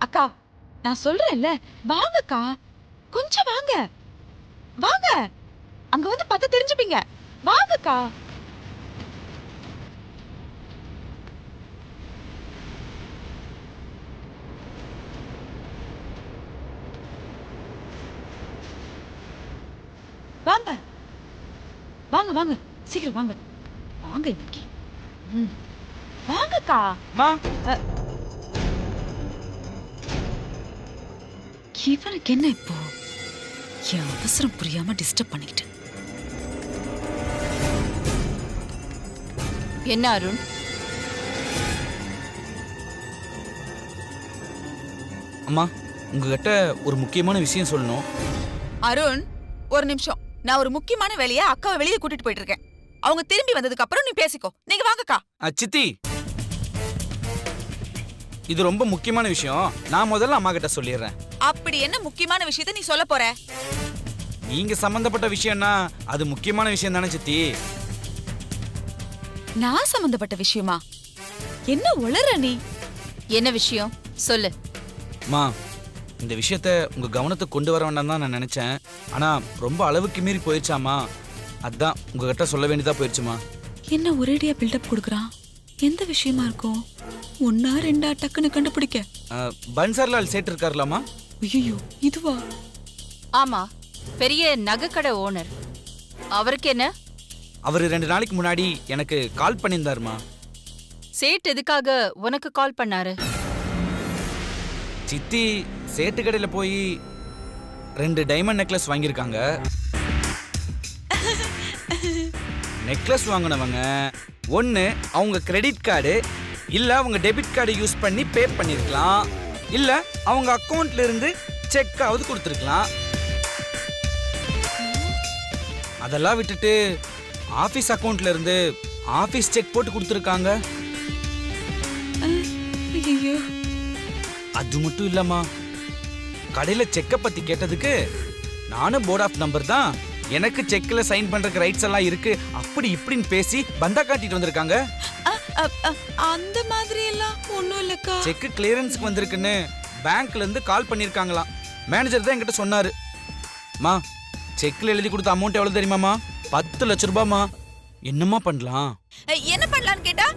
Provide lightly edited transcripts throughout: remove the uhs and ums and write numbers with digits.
அக்கா நான் சொல்றேன்ல, வாங்கக்கா, கொஞ்சம் வாங்க. வாங்க, அங்க வந்து பார்த்தா தெரிஞ்சுப்பீங்க. வாங்கக்கா. வாங்க வாங்க வாங்க, சீக்கிரம் வாங்க. வாங்க இன்னைக்கு. வாங்கக்கா. இவனுக்கு என்ன இப்போ? என் அவசரம் புரியாம டிஸ்டர்ப் பண்ணிக்கிட்டு. என்ன அருண்? அம்மா, உங்ககிட்ட ஒரு முக்கியமான விஷயம் சொல்லணும். அருண், ஒரு நிமிஷம். நான் ஒரு முக்கியமான வேலையை அக்காவை வெளியே கூட்டிட்டு போயிட்டு இருக்கேன். அவங்க திரும்பி வந்ததுக்கு அப்புறம் நீ பேசிக்கோ. நீங்க வாங்கக்கா. சித்தி, இது ரொம்ப முக்கியமான விஷயம். நான் முதல்ல அம்மா கிட்ட சொல்லிடுறேன். அப்படி என்ன முக்கியமான விஷயத்தை நீ சொல்ல போற? நீங்க சம்பந்தப்பட்ட விஷயம்னா அது முக்கியமான விஷயம் தானே சித்தி? நான் சம்பந்தப்பட்ட விஷயமா? என்ன உளற நீ? என்ன விஷயம் சொல்லு. அம்மா, இந்த விஷயத்த உங்க கவனத்துக்கு கொண்டு வர வேண்டாம் தான் நான் நினைச்சேன். ஆனா ரொம்ப அளவுக்கு மீறி போயிடுச்சாமா. அதான் உங்ககிட்ட சொல்ல வேண்டியதா போயிடுச்சுமா. என்ன ஒரேடியா பில்டப் கொடுக்குறான்? எந்த விஷயமா இருக்கும்? ஒன்னா ரெண்டா டக்குன்னு கண்டுபிடிக்க. பன்சார்லால் சேட் இருக்காருலாமா? ஐயோ, இதுவா? ஆமா, பெரிய நகைக்கடை ஓனர். அவருக்கு என்ன? அவரு 2 நாளைக்கு முன்னாடி எனக்கு கால் பண்ணியிருந்தாருமா. சேட் எதுக்காக உனக்கு கால் பண்ணாரு? சித்தி சேட்டு கடையில போய் 2 டைமண்ட் நெக்லஸ் வாங்கியிருக்காங்க. நெக்லஸ் வாங்கினவங்க ஒன்று அவங்க கிரெடிட் கார்டு இல்லை அவங்க டெபிட் கார்டு யூஸ் பண்ணி பே பண்ணியிருக்கலாம், இல்லை அவங்க அக்கௌண்ட்ல இருந்து செக்காவது கொடுத்துருக்கலாம். அதெல்லாம் விட்டுட்டு ஆஃபீஸ் அக்கௌண்ட்ல இருந்து ஆஃபீஸ் செக் போட்டு கொடுத்துருக்காங்க. ஐயோ, அது மட்டும் இல்லம்மா, கடையில செக்கை பத்தி கேட்டதுக்கு நானும் போர்ட் ஆஃப் நம்பர் தான், எனக்கு செக்ல சைன் பண்றதுக்கு ரைட்ஸ் எல்லாம் இருக்கு, அப்படி இப்படின்னு பேசி பந்தா காட்டிட்டு வந்திருக்காங்க. அந்த மாதிரி எல்லாம் ஒண்ணும் இல்லக்கா. செக் கிளியரன்ஸ்க்கு வந்திருக்குன்னு பேங்க்ல இருந்து கால் பண்ணிருக்காங்களாம். மேனேஜர் தான் என்கிட்ட சொன்னாரு. மா, செக்ல எழுதி கொடுத்த அமௌண்ட் எவ்வளவு தெரியுமாமா? 10 லட்சம் ரூபாய்மா. என்னம்மா பண்ணலாம்? என்ன பண்ணலான்னு கேட்டா,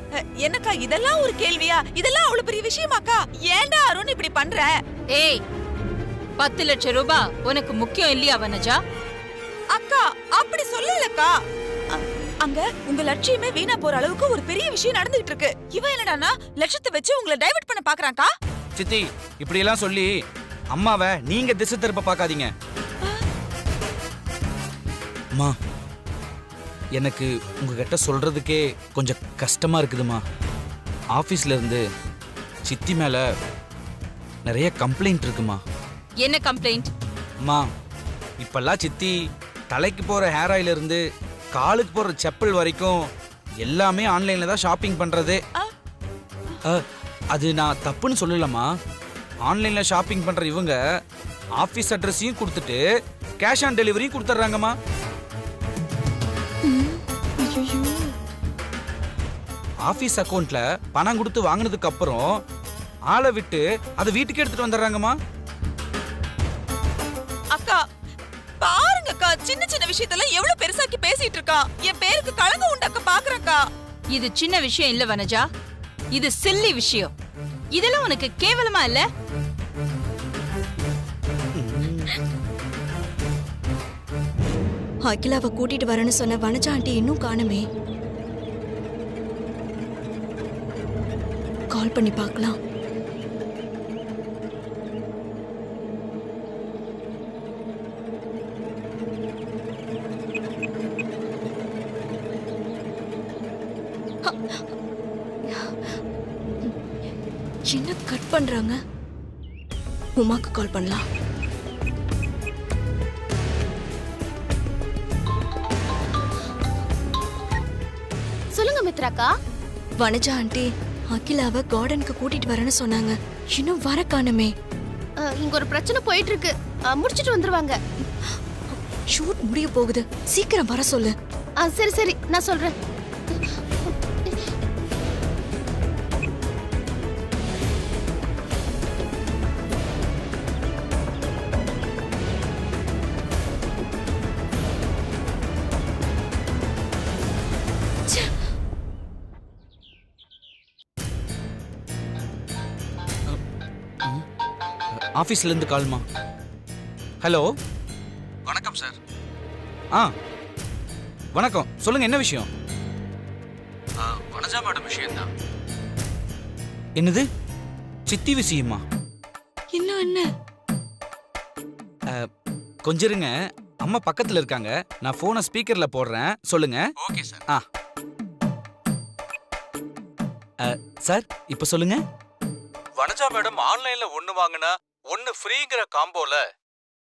என்னக்கா இதெல்லாம் ஒரு கேள்வியா? இதெல்லாம் அவ்வளவு பெரிய விஷயமாக்கா? ஏன்டா அருண் இப்படி பண்ற? ஏய், 10 லட்சம் ரூபாய் உனக்கு முக்கியம் இல்லையா வனஜா? அக்கா அப்படி சொல்லலக்கா. அங்க உங்க லட்சியமே வீணா போற அளவுக்கு ஒரு பெரிய விஷயம் நடந்துட்டு இருக்கு. இவன் என்னடானா லட்சத்தை வச்சு உங்களை டைவர்ட் பண்ண பாக்குறான்க்கா. சித்தி, இப்படி எல்லாம் சொல்லி அம்மாவை நீங்க திசை திருப்ப பார்க்காதீங்க. அம்மா, எனக்கு உங்ககிட்ட சொல்றதுக்கே கொஞ்சம் கஷ்டமா இருக்குதுமா. ஆபீஸ்ல இருந்து சித்தி மேல நிறைய கம்ப்ளைண்ட் இருக்குமா. என்ன கம்ப்ளைண்ட்? அம்மா, இப்பெல்லாம் சித்தி தலைக்கு போற ஹேர் ஆயில இருந்து காலுக்கு போற செப்பல் வரைக்கும் எல்லாமே ஆன்லைன்ல தான் ஷாப்பிங் பண்றது. அது நான் தப்புன்னு சொல்லலம்மா. ஆன்லைன்ல ஷாப்பிங் பண்ற இவங்க ஆபீஸ் அட்ரஸையும் கொடுத்துட்டு கேஷ் ஆன் டெலிவரியும் கொடுத்துட்றாங்கம்மா. ஆபீஸ் அக்கவுண்ட்ல பணம் கொடுத்து வாங்கினதுக்கு அப்புறம் ஆளை விட்டு அதை வீட்டுக்கு எடுத்துட்டு வந்துடுறாங்கம்மா. அக்கா பாருங்கக்கா, சின்ன சின்ன விஷயத்தெல்லாம் எவ்வளவு பெருசாக்கி பேசிட்டு இருக்கா. என் பேருக்கு களங்கம் உண்டாக்க பாக்குறக்கா. இது சின்ன விஷயம் இல்ல வனஜா, இது சில்லி விஷயம். இதெல்லாம் உனக்கு கேவலமா இல்ல? அகிலாவை கூட்டிட்டு வரேன்னு சொன்ன வனஜா ஆண்டி இன்னும் காணுமே. கால் பண்ணி பார்க்கலாம். என்ன கட் பண்றாங்க? உமாக்கு கால் பண்ணலாம். சொல்லுங்க மித்ராக்கா. வனஜா ஆண்டி அகிலாவை கார்டனுக்கு கூட்டிட்டு வரேன்னு சொன்னாங்க. இன்னும் வர காணுமே. இங்க ஒரு பிரச்சனை போயிட்டு இருக்கு. முடிச்சிட்டு வந்துருவாங்க. ஷூட் முடிய போகுது, சீக்கிரம் வர சொல்லு. சரி சரி, நான் சொல்றேன். ஆஃபீஸ்லேருந்து கால்மா. ஹலோ, வணக்கம் சார். வணக்கம், சொல்லுங்க, என்ன விஷயம்? வனஜா மேடம் விஷயம்தான். என்னது, சித்தி விஷயமா? இன்னும் என்ன? கொஞ்சம் இருங்க, அம்மா பக்கத்துல இருக்காங்க, நான் போனை ஸ்பீக்கர்ல போடுறேன், சொல்லுங்க. Okay sir. சார் இப்ப சொல்லுங்க. வனஜா மேடம் ஆன்லைன்ல ஒன்னு வாங்கினா ஒன்னு ஃப்ரீங்கிற காம்போல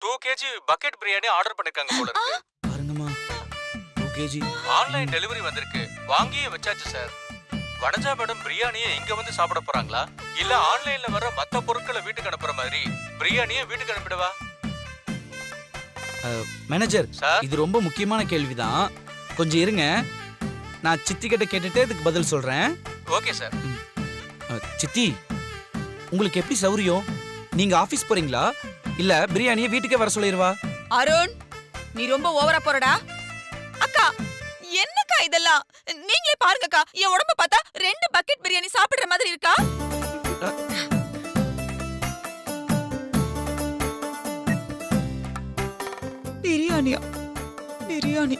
2 kg பக்கெட் பிரியாணி ஆர்டர் பண்ணிருக்காங்க போல இருக்கு. பாருங்கம்மா, 2 kg ஆன்லைன் டெலிவரி வந்திருக்கு, வாங்கியே வச்சாச்சு சார். வனஜா மேடம் பிரியாணியை இங்க வந்து சாப்பிட போறாங்களா இல்ல ஆன்லைன்ல வர மத்த பொருட்களை வீட்டுக்கு அனுப்புற மாதிரி பிரியாணியை வீட்டுக்கு அனுப்பிடவா? மேனேஜர் சார், இது ரொம்ப முக்கியமான கேள்விதான், கொஞ்சம் இருங்க, நான் சித்தி கிட்ட கேட்டுட்டு இதுக்கு பதில் சொல்றேன். Okay sir. சித்தி, உங்களுக்கு எப்படி சௌரியம்? நீங்க ஆபீஸ் போறீங்களா இல்ல பிரியாணியை வீட்டுக்கே வர சொல்லிடுவா? அருண், நீ ரொம்ப ஓவரா போறடா. அக்கா, என்னக்கா இதெல்லாம்? நீங்களே பாருங்கக்கா, என் உடம்ப பார்த்தா 2 பக்கெட் பிரியாணி சாப்பிடுற மாதிரி இருக்கா? பிரியாணியா? பிரியாணி.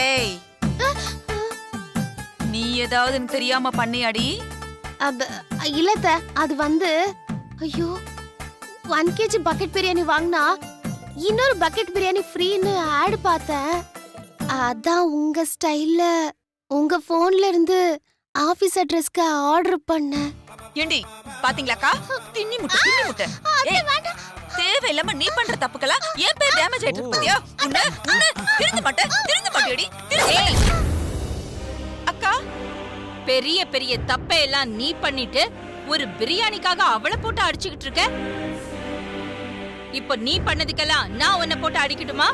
ஏய், நீ ஏதாவது தெரியாம பண்ணியாடி? இல்லத்த, அது வந்து ஐயோ 1 kg பக்கெட் பிரியாணி வாங்கினா இன்னொரு பக்கெட் பிரியாணி ஃப்ரீன்னு ஆட் பார்த்தேன். அதான் உங்க ஸ்டைல்ல உங்க போன்ல இருந்து ஆபீஸ் அட்ரஸ்க்கு ஆர்டர் பண்ணேன். ஏண்டி பாத்தீங்களாக்கா, தின்னி முட்டை தின்னி முட்டை. ஏய், தேவையில்லாம நீ பண்ற தப்புக்கெல்லாம் ஏன் பேர் டேமேஜ் ஆயிட்டு இருக்கு பாத்தியா? உன்ன திருந்த மாட்டேடி. ஏய், அக்கா, பெரிய பெரிய தப்பை எல்லாம் நீ பண்ணிட்டு ஒரு பிரியாணிக்காக அவளை போட்டு அடிச்சுக்கிட்டு இருக்க. இப்போ நீ பண்ணதுக்கெல்லாம் நான் உன்னை போட்டு அடிக்கட்டுமா?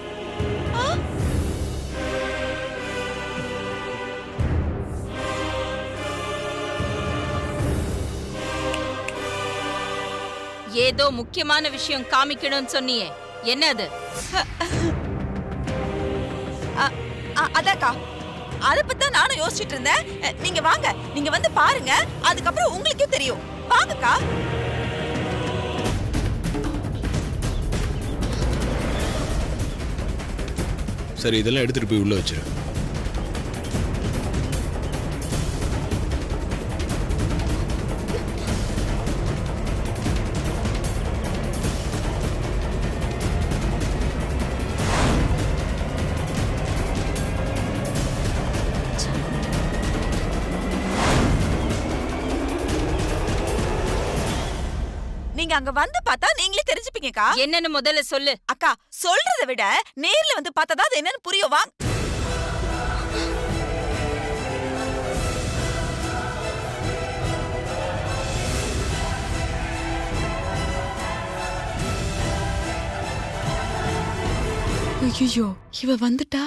ஏதோ முக்கியமான விஷயம் காமிக்கணும்னு சொன்னியே, என்னது? அதாக்கா, அத பத்தி நானும் யோசிச்சுட்டு இருந்தேன். நீங்க வாங்க, நீங்க வந்து பாருங்க, அதுக்கப்புறம் உங்களுக்கே தெரியும். வாங்கக்கா. சரி, இதெல்லாம் எடுத்துட்டு போய் உள்ள வச்சிரு. நீங்க அங்க வந்து பார்த்தா நீங்களே தெரிஞ்சுப்பீங்கக்கா. என்னன்னு முதல்ல சொல்லு. அக்கா, சொல்றதை விட நேர்ல வந்து பார்த்தா அது என்னன்னு புரியும். வாங்க. ஐயோ, இவ வந்துட்டா.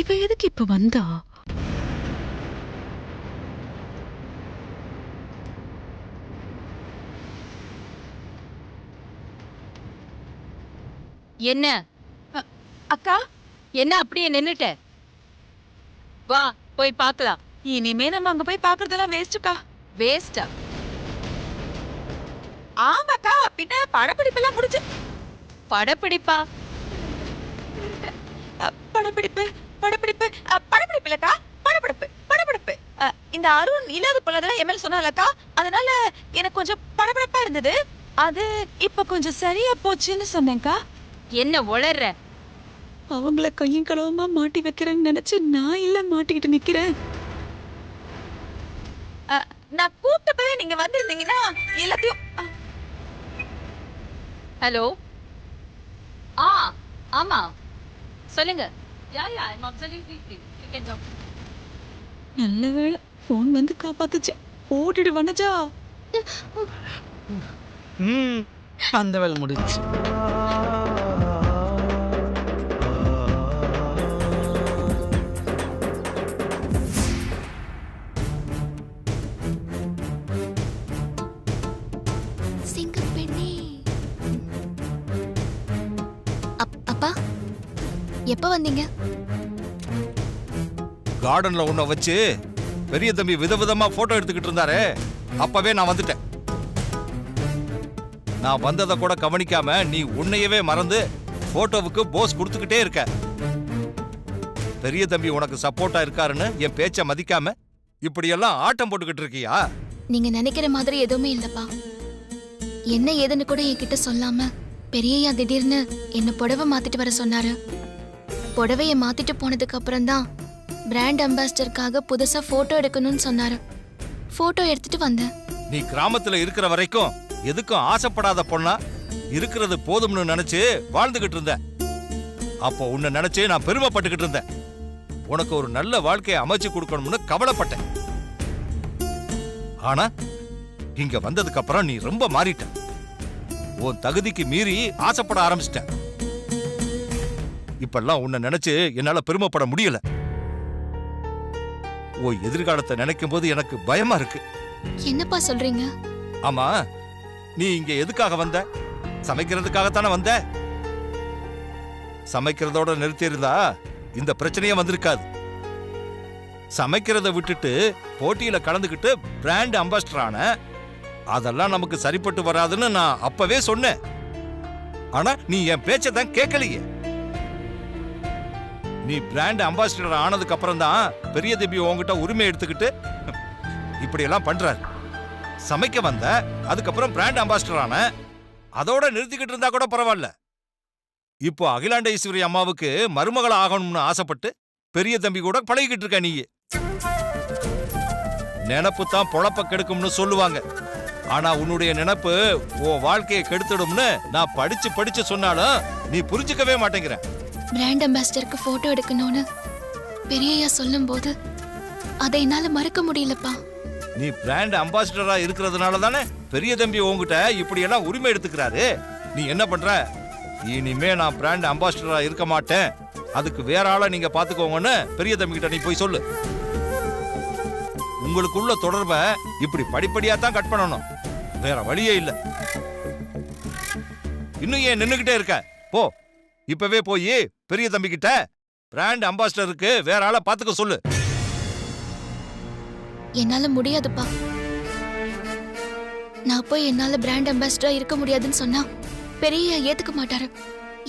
இவ எதுக்கு இப்ப வந்தா? என்ன அக்கா, என்ன அப்படியே நின்னுட்ட? வா, போய் பார்க்கலாம். இனிமே நம்ம அங்க போய் பாக்குறதெல்லாம் வேஸ்ட்டுக்கா. வேஸ்டா? ஆமாக்கா, பின்ன படப்பிடிப்பெல்லாம் முடிஞ்சு. படப்பிடிப்பா? படப்பிடிப்பு இல்லக்கா, படப்பிடிப்பு. இந்த அருண் இல்லாத போலதான் எம்எல் சொன்னாலக்கா, அதனால எனக்கு கொஞ்சம் படபடப்பா இருந்தது. அது இப்ப கொஞ்சம் சரியா போச்சுன்னு சொன்னேன்க்கா. என்ன உளற? அவங்கள கையும் களவுமா மாட்டி வைக்கிறேன்னு நினைச்சு நான் இல்ல மாட்டிக்கிட்டு நிக்கிறேன். நான் கூப்பிட்டப்பவே நீங்க வந்திருந்தீங்கன்னா எல்லாத்தையும். ஹலோ, ஆமா சொல்லுங்க. I'm absolutely free. You can talk. நல்ல வேளை போன் வந்து காப்பாத்துச்சு. ஓடிடு வனஜா. அந்த வேலை முடிச்சு. சிங்கப்பெண்ணே. அப்பா, எப்ப வந்தீங்க? கார்டன்ல உன்னை வச்சு பெரிய தம்பி விதவிதமா போட்டோ எடுத்துக்கிட்டு இருந்தாரே, அப்பவே நான் வந்துட்டேன். நான் வந்ததை கூட கவனிக்காம நீ உன்னையவே மறந்து போட்டோவுக்கு போஸ் கொடுத்துக்கிட்டே இருக்க. பெரிய தம்பி உனக்கு சப்போர்ட்டா இருக்காருன்னு என் பேச்ச மதிக்காம இப்படியெல்லாம் ஆட்டம் போட்டுக்கிட்டு இருக்கியா? நீங்க நினைக்கிற மாதிரி எதுவுமே இல்லப்பா. என்ன ஏதுன்னு கூட என்கிட்ட சொல்லாம பெரியய்யா திடீர்னு என்ன புடவை மாத்திட்டு வர சொன்னாரு. புடவைய மாத்திட்டு போனதுக்கு அப்புறம் தான் பிராண்ட் அம்பாசிடருக்காக புதுசா போட்டோ எடுக்கணும்னு சொன்னாரு. போட்டோ எடுத்துட்டு வந்தேன். நீ கிராமத்துல இருக்கிற வரைக்கும் எதுக்கும் ஆசைப்படாத பொண்ணா இருக்கிறது போதும்னு நினைச்சு வாழ்ந்துகிட்டு இருந்த. அப்போ உன்னை நினைச்சு நான் பெருமைப்பட்டுக்கிட்டு இருந்தேன். உனக்கு ஒரு நல்ல வாழ்க்கையை அமைச்சு கொடுக்கணும்னு கவலைப்பட்டேன். ஆனா இங்க வந்ததுக்கு அப்புறம் நீ ரொம்ப மாறிட்ட. உன் தகுதிக்கு மீறி ஆசைப்பட ஆரம்பிச்சிட்ட. இப்பெல்லாம் உன்னை நினைச்சு என்னால பெருமைப்பட முடியல. உன் எதிர்காலத்தை நினைக்கும் போது எனக்கு பயமா இருக்கு. என்னப்பா சொல்றீங்க? ஆமா, நீ இங்க எதுக்காக வந்த? சமைக்கிறதுக்காகத்தானே வந்த? சமைக்கிறதோட நிறுத்தி இருந்தா இந்த பிரச்சனையே வந்திருக்காது. சமைக்கிறத விட்டுட்டு போட்டியில கலந்துக்கிட்டு பிராண்ட் அம்பாசிடர் ஆன, அதெல்லாம் நமக்கு சரிப்பட்டு வராதுன்னு நான் அப்பவே சொன்னேன். ஆனா நீ என் பேச்சதான் கேட்கலையே. நீ பிராண்ட் அம்பாசிடர் ஆனதுக்கு அப்புறம் தான் பெரிய தம்பி உங்ககிட்ட உரிமை எடுத்துக்கிட்டு இப்படி எல்லாம் பண்றாரு. சமைக்க வந்த, அதுக்கப்புறம் பிராண்ட் அம்பாசிடர் ஆன, அதோட நிறுத்திக்கிட்டு இருந்தா கூட பரவாயில்ல. இப்போ அகிலாண்டேஸ்வரி அம்மாவுக்கு மருமகள் ஆகணும்னு ஆசைப்பட்டு பெரிய தம்பி கூட பழகிக்கிட்டு இருக்க. நீ நினப்பு தான் பொழப்ப கெடுக்கும்னு சொல்லுவாங்க. ஆனா உன்னுடைய நினைப்பு உன் வாழ்க்கையை கெடுத்துடும்னு நான் படிச்சு படிச்சு சொன்னாலும் நீ புரிஞ்சுக்கவே மாட்டேங்கிற. பிராண்ட் அம்பாசிடருக்கு போட்டோ எடுக்கணும்னு பெரியய்யா சொல்லும் போது அதை என்னால மறக்க முடியலப்பா. நீ பிராண்ட் அம்பாசிடரா இருக்கிறதுனால தானே பெரிய தம்பி உங்ககிட்ட இப்படி எல்லாம் உரிமை எடுத்துக்கிறாரு. நீ என்ன பண்ற? இனிமே நான் பிராண்ட் அம்பாசிடரா இருக்க மாட்டேன், அதுக்கு வேற ஆளை நீங்க பாத்துக்கோங்கன்னு பெரிய தம்பி கிட்ட நீ போய் சொல்லு. உங்களுக்குள்ள தொடர்பை இப்படி படிப்படியா தான் கட் பண்ணணும், வேற வழியே இல்ல. இன்னும் ஏன் நின்னுகிட்டே இருக்க? போ, இப்பவே போய் பெரிய தம்பி கிட்ட பிராண்ட் அம்பாசிடருக்கு வேற ஆளை பாத்துக்க சொல்லு. என்னால முடியாதுப்பா. நான் போய் என்னால பிராண்ட் அம்பாசிடரா இருக்க முடியாதுன்னு சொன்னா பெரியய்யா ஏத்துக்க மாட்டாரு.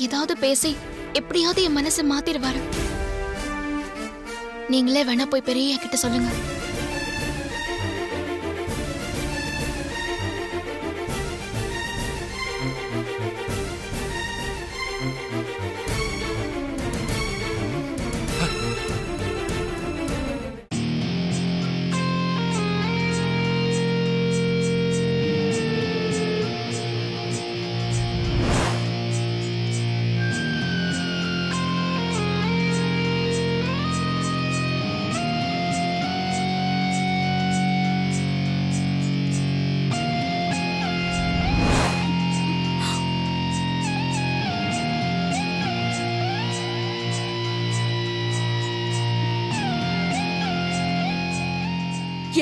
ஏதாவது பேசி எப்படியாவது என் மனசை மாத்திடுவாரு. நீங்களே வேணா போய் பெரியய்யா கிட்ட சொல்லுங்க.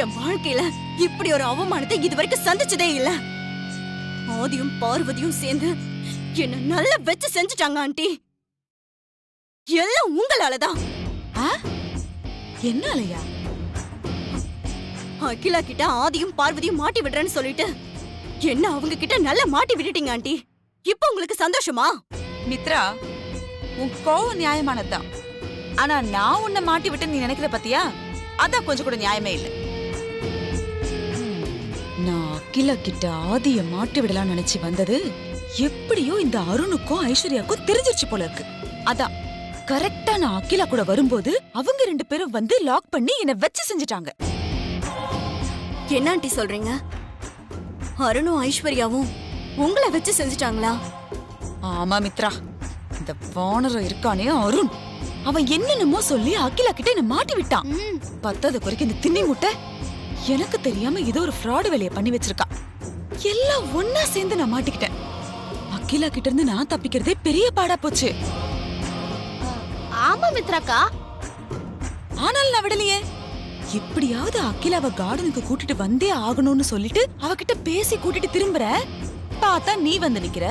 என் வாழ்க்கையில இப்படி ஒரு அவமானத்தை இதுவரைக்கும் சந்திச்சதே இல்ல. ஆதியும் பார்வதியும் சேர்ந்து என்ன நல்லா வச்சு செஞ்சுட்டாங்க ஆண்டி. எல்லாம் உங்களாலதான். என்னாலயா? அகிலா கிட்ட ஆதியும் பார்வதியும் மாட்டி விடுறேன்னு சொல்லிட்டு என்ன அவங்க கிட்ட நல்லா மாட்டி விட்டுட்டீங்க ஆண்டி. இப்ப உங்களுக்கு சந்தோஷமா? மித்ரா, உன் கோவம் நியாயமானதுதான். ஆனா நான் உன்னை மாட்டி விட்டு நீ நினைக்கிற பத்தியா? அதான் கொஞ்சம் கூட நியாயமே இல்லை. நான் அகிலா கிட்ட ஆதிய மாட்டி விடலாம் நினைச்சு வந்தது எப்படியோ இந்த அருணுக்கும் ஐஸ்வர்யாக்கும் தெரிஞ்சிருச்சு போல இருக்கு. அதான் கரெக்டா நான் அகிலா கூட வரும்போது அவங்க 2 பேரும் வந்து லாக் பண்ணி என்ன வச்சு செஞ்சுட்டாங்க. என்ன ஆண்டி சொல்றீங்க? அருணும் ஐஸ்வர்யாவும் உங்களை வச்சு செஞ்சுட்டாங்களா? ஆமா மித்ரா, இந்த வானரம் இருக்கானே அருண், அவன் என்னென்னமோ சொல்லி அகிலா கிட்ட என்ன மாட்டி விட்டான். பத்தாத குறைக்கு இந்த திண்ணி முட்டை எனக்கு தெரியாம ஏதோ ஒரு ஃப்ராட் வேலையை பண்ணி வச்சிருக்கா. எல்லாம் ஒன்னா சேர்ந்து நான் மாட்டிக்கிட்டேன். அகிலா கிட்ட இருந்து நான் தப்பிக்கிறதே பெரிய பாடா போச்சு. ஆமா மித்ராக்கா. ஆனால் நான் விடலையே. எப்படியாவது அகிலாவை கார்டனுக்கு கூட்டிட்டு வந்தே ஆகணும்னு சொல்லிட்டு அவகிட்ட பேசி கூட்டிட்டு திரும்புற பார்த்தா நீ வந்து நிக்கிற.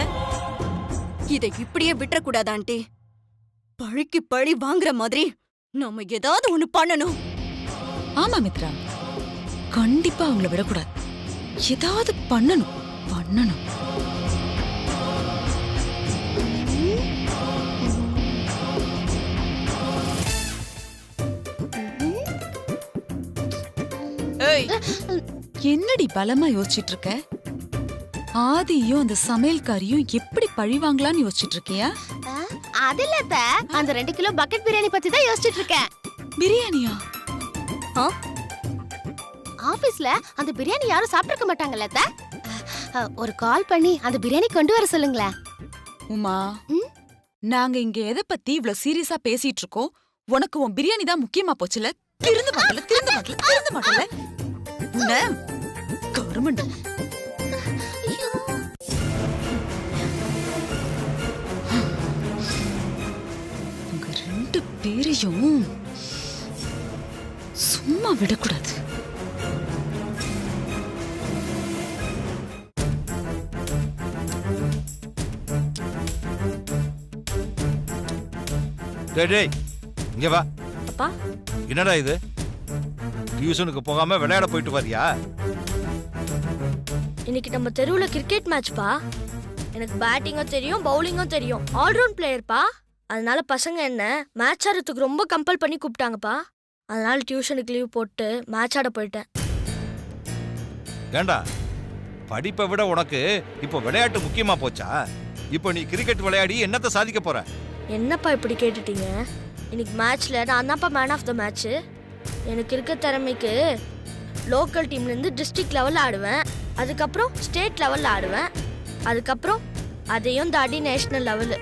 இதை இப்படியே விட்டுற கூடாது ஆண்டி. பழிக்கு பழி வாங்குற மாதிரி நம்ம ஏதாவது ஒண்ணு பண்ணணும். ஆமா மித்ரா, கண்டிப்பா அவங்கள விடக்கூடாது. ஏதாவது பண்ணணும் பண்ணணும். ஏய், என்னடி பலமா யோசிச்சிட்டு இருக்க? ஆதியும் அந்த சமையல்காரியும் எப்படி பழி வாங்கலாம்னு யோசிச்சிட்டு இருக்கியா? அது இல்ல அத்தை, அந்த 2 கிலோ பக்கெட் பிரியாணி பத்தி தான் யோசிச்சிட்டு இருக்கேன். பிரியாணியா? ஆபீஸ்ல அந்த பிரியாணி யாரும் சாப்பிட்டிருக்க மாட்டாங்கல்ல அத்தை? ஒரு கால் பண்ணி அந்த பிரியாணி கொண்டு வர சொல்லுங்களேன். உமா, நாங்க இங்க எதை பத்தி இவ்வளவு சீரியஸா பேசிட்டு இருக்கோம்? உனக்கு உன் பிரியாணி தான் முக்கியமா போச்சுல. திருந்து மாட்டல கவர்மெண்ட். உங்க 2 பேரையும் சும்மா விடக்கூடாது. டேய் இங்க வா. அப்பா, என்னடா இது? டியூஷனுக்கு போகாம விளையாட போயிட்டு வரியா? இன்னைக்கு நம்ம தெருவுல கிரிக்கெட் மேட்ச்பா. எனக்கு பேட்டிங்கும் தெரியும், பவுலிங்கும் தெரியும். ஆல்ரவுண்ட் பிளேயர்ப்பா. அதனால பசங்க என்ன மேட்ச் ஆடுறதுக்கு ரொம்ப கம்பல் பண்ணி கூப்பிட்டாங்கப்பா. அதனால டியூஷனுக்கு லீவ் போட்டு மேட்ச் ஆட போயிட்டேன். ஏண்டா, படிப்பை விட உனக்கு இப்போ விளையாட்டு முக்கியமா போச்சா? இப்போ நீ கிரிக்கெட் விளையாடி என்னத்தை சாதிக்க போற? என்னப்பா இப்படி கேட்டுட்டீங்க? இன்னைக்கு மேட்ச்ல நான் தான்ப்பா மேன் ஆஃப் த மேட்ச். எனக்கு இருக்க திறமைக்கு லோக்கல் டீம்லேருந்து டிஸ்ட்ரிக்ட் லெவலில் ஆடுவேன், அதுக்கப்புறம் ஸ்டேட் லெவலில் ஆடுவேன், அதுக்கப்புறம் அதையும் தாண்டி நேஷனல் லெவலு.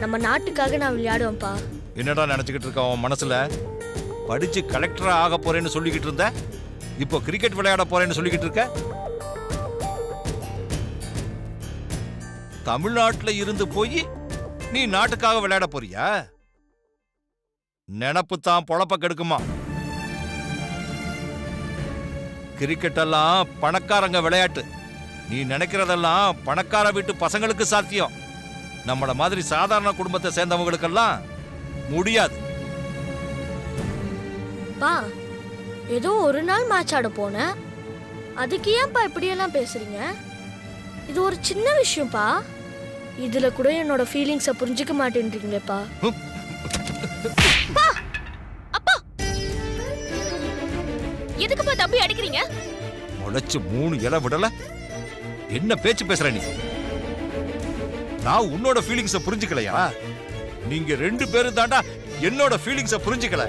நம்ம நாட்டுக்காக நான் விளையாடுவேன்ப்பா. என்னடா நினைச்சுக்கிட்டு இருக்க உன் மனசுல? படிச்சு கலெக்டரா ஆக போறேன்னு சொல்லிக்கிட்டு இருந்த, இப்போ கிரிக்கெட் விளையாட போறேன்னு சொல்லிக்கிட்டு இருக்க. தமிழ்நாட்டுல இருந்து போய் நீ நாட்டுக்காக விளையாட போறியா? நினப்பு தான் பொழப்ப கெடுக்குமா? கிரிக்கெட் எல்லாம் பணக்காரங்க விளையாட்டு. நீ நினைக்கிறதெல்லாம் பணக்கார வீட்டு பசங்களுக்கு சாத்தியம். நம்மள மாதிரி சாதாரண குடும்பத்தை சேர்ந்தவங்களுக்கெல்லாம் முடியாது. பா, ஏதோ ஒரு நாள் மேட்ச் ஆட போனேன், அதுக்கு ஏன்பா இப்படியெல்லாம் பேசுறீங்க? இது ஒரு சின்ன விஷயம்ப்பா. இதுல கூட என்னோட ஃபீலிங்ஸை புரிஞ்சுக்க மாட்டேன்றீங்களேப்பா. அப்பா, எதுக்குப்பா தம்பி அடிக்கிறீங்க? முளைச்சு 3 இலை விடல. என்ன பேச்சு பேசுற நீ? நான் உன்னோட ஃபீலிங்ஸ புரிஞ்சுக்கலையா? நீங்க 2 பேரும் தாண்டா என்னோட ஃபீலிங்ஸ புரிஞ்சுக்கல.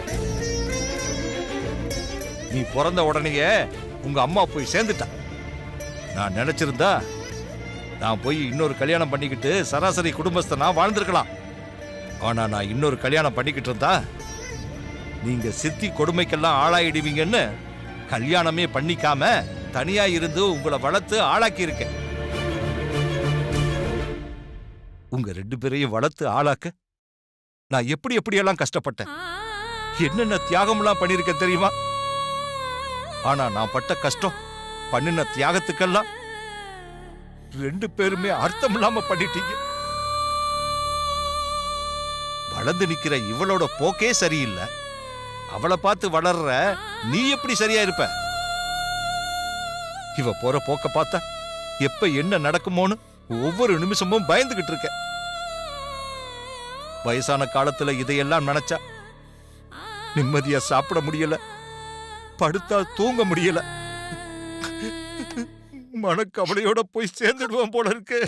நீ பிறந்த உடனேயே உங்க அம்மா போய் சேர்ந்துட்டா. நான் நினைச்சிருந்தா நான் போய் இன்னொரு கல்யாணம் பண்ணிக்கிட்டு சராசரி குடும்பஸ்தனா வாழ்ந்திருக்கலாம். ஆனா நான் இன்னொரு கல்யாணம் பண்ணிக்கிட்டு இருந்தா நீங்க சித்தி கொடுமைக்கெல்லாம் ஆளாயிடுவீங்கன்னு கல்யாணமே பண்ணிக்காம தனியா இருந்து உங்களை வளர்த்து ஆளாக்கி இருக்கேன். உங்க 2 பேரையும் வளர்த்து ஆளாக்க நான் எப்படியெல்லாம் கஷ்டப்பட்டேன், என்னென்ன தியாகம்லாம் பண்ணிருக்கேன் தெரியுமா? ஆனா நான் பட்ட கஷ்டம், பண்ணின தியாகத்துக்கெல்லாம் 2 பேருமே அர்த்தம் இல்லாம பண்ணிட்டீங்க. வளர்ந்து நிக்கிற இவளோட போக்கே சரியில்லை. அவளை பார்த்து வளர்ற நீ எப்படி சரியா இருப்ப? இவ போற போக்க பார்த்தா எப்ப என்ன நடக்குமோன்னு ஒவ்வொரு நிமிஷமும் பயந்துகிட்டு இருக்க. வயசான காலத்துல இதையெல்லாம் நினைச்சா நிம்மதியா சாப்பிட முடியல, படுத்தா தூங்க முடியல. மனக்கவலையோட போய் சேர்ந்துடுவோம் போல இருக்கு.